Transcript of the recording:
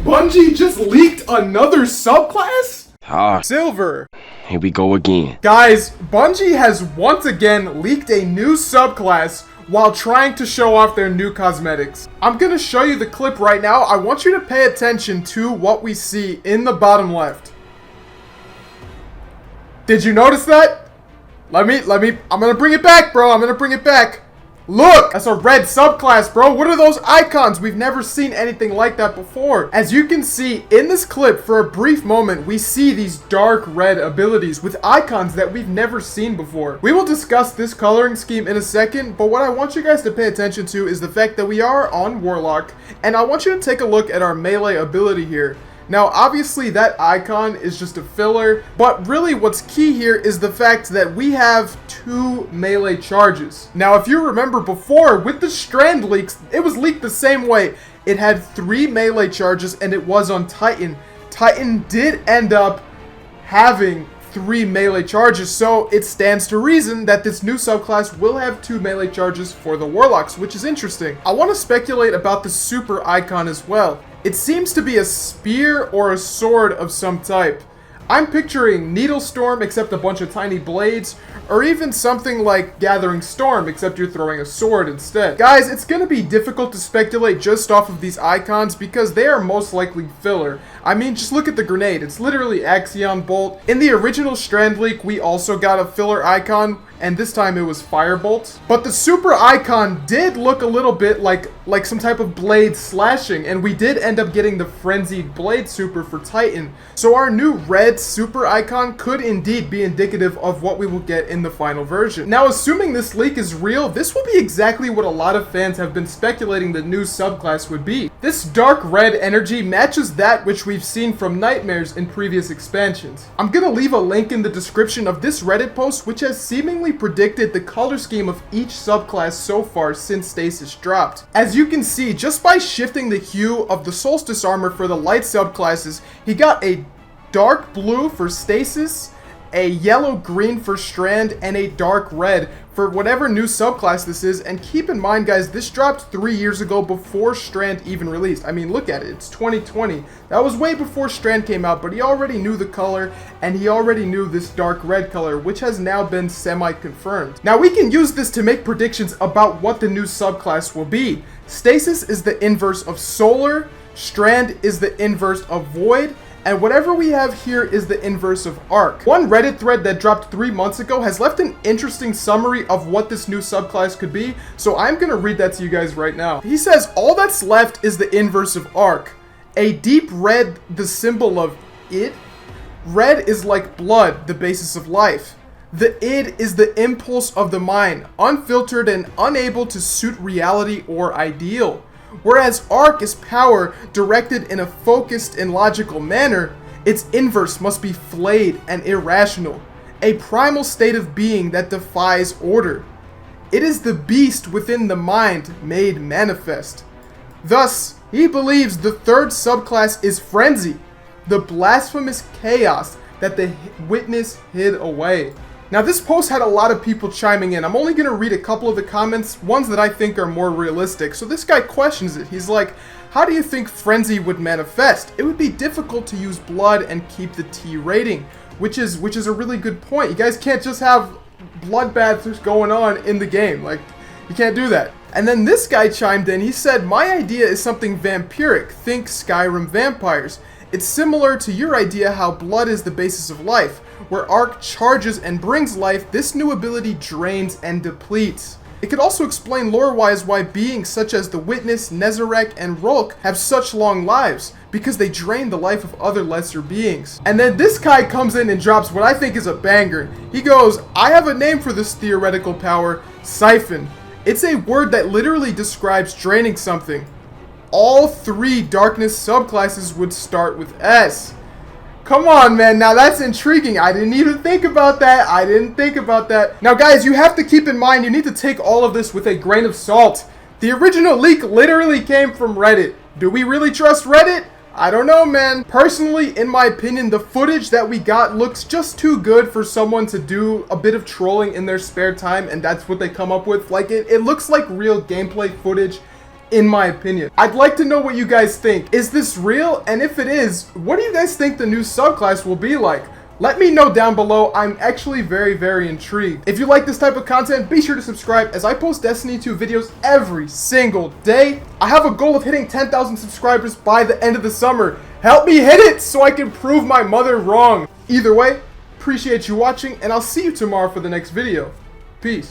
Bungie just leaked another subclass? Ah, Silver. here we go again. Guys, Bungie has once again leaked a new subclass while trying to show off their new cosmetics. I'm gonna show you the clip right now. I want you to pay attention to what we see in the bottom left. Did you notice that? I'm gonna bring it back, bro. I'm gonna bring it back. Look, that's a red subclass, bro. What are those icons? We've never seen anything like that before. As you can see in this clip, for a brief moment, we see these dark red abilities with icons that we've never seen before. We will discuss this coloring scheme in a second, but what I want you guys to pay attention to is the fact that we are on Warlock, and I want you to take a look at our melee ability here. Now, obviously, that icon is just a filler, but really what's key here is the fact that we have 2 melee charges. Now, if you remember before, with the Strand leaks, it was leaked the same way. It had 3 melee charges, and it was on Titan. Titan did end up having 3 melee charges, so it stands to reason that this new subclass will have 2 melee charges for the Warlocks, which is interesting. I want to speculate about the super icon as well. It seems to be a spear or a sword of some type. I'm picturing Needle Storm except a bunch of tiny blades, or even something like Gathering Storm except you're throwing a sword instead. Guys, it's going to be difficult to speculate just off of these icons because they are most likely filler. I mean, just look at the grenade. It's literally Axion Bolt. In the original Strand leak, we also got a filler icon, and this time it was Firebolt. But the super icon did look a little bit like some type of blade slashing, and we did end up getting the Frenzied Blade super for Titan. So our new red super icon could indeed be indicative of what we will get in the final version. Now, assuming this leak is real, this will be exactly what a lot of fans have been speculating the new subclass would be. This dark red energy matches that which we've seen from Nightmares in previous expansions. I'm gonna leave a link in the description of this Reddit post which has seemingly predicted the color scheme of each subclass so far since Stasis dropped. As you can see, just by shifting the hue of the Solstice armor for the light subclasses, he got a dark blue for Stasis, a yellow-green for Strand, and a dark red for whatever new subclass this is. And keep in mind, guys, this dropped 3 years ago before Strand even released. I mean, look at it. It's 2020. That was way before Strand came out, but he already knew the color, and he already knew this dark red color, which has now been semi-confirmed. Now, we can use this to make predictions about what the new subclass will be. Stasis is the inverse of Solar, Strand is the inverse of Void, and whatever we have here is the inverse of Arc. One Reddit thread that dropped 3 months ago has left an interesting summary of what this new subclass could be, so I'm gonna read that to you guys right now. He says, all that's left is the inverse of Arc. A deep red, the symbol of id. Red is like blood, the basis of life. The id is the impulse of the mind, unfiltered and unable to suit reality or ideal. Whereas Arc is power directed in a focused and logical manner, its inverse must be flayed and irrational, a primal state of being that defies order. It is the beast within the mind made manifest. Thus, he believes the third subclass is Frenzy, the blasphemous chaos that the witness hid away. Now, this post had a lot of people chiming in. I'm only going to read a couple of the comments, ones that I think are more realistic. So this guy questions it. He's like, how do you think Frenzy would manifest? It would be difficult to use blood and keep the T rating, which is a really good point. You guys can't just have bloodbaths going on in the game. Like, you can't do that. And then this guy chimed in. He said, my idea is something vampiric. Think Skyrim vampires. It's similar to your idea how blood is the basis of life. Where Arc charges and brings life, this new ability drains and depletes. It could also explain lore-wise why beings such as the Witness, Nezarek, and Rolk have such long lives, because they drain the life of other lesser beings. And then this guy comes in and drops what I think is a banger. He goes, I have a name for this theoretical power, Siphon. It's a word that literally describes draining something. All 3 darkness subclasses would start with S. Come on, man. Now that's intriguing. I didn't even think about that. Now, guys, you have to keep in mind, you need to take all of this with a grain of salt. The original leak literally came from Reddit. Do we really trust Reddit? I don't know, man. Personally, in my opinion, the footage that we got looks just too good for someone to do a bit of trolling in their spare time, and that's what they come up with. Like, it looks like real gameplay footage. in my opinion. I'd like to know what you guys think. Is this real? And if it is, what do you guys think the new subclass will be like? Let me know down below. I'm actually very intrigued. If you like this type of content, be sure to subscribe as I post Destiny 2 videos every single day. I have a goal of hitting 10,000 subscribers by the end of the summer. Help me hit it so I can prove my mother wrong. Either way, appreciate you watching, and I'll see you tomorrow for the next video. Peace.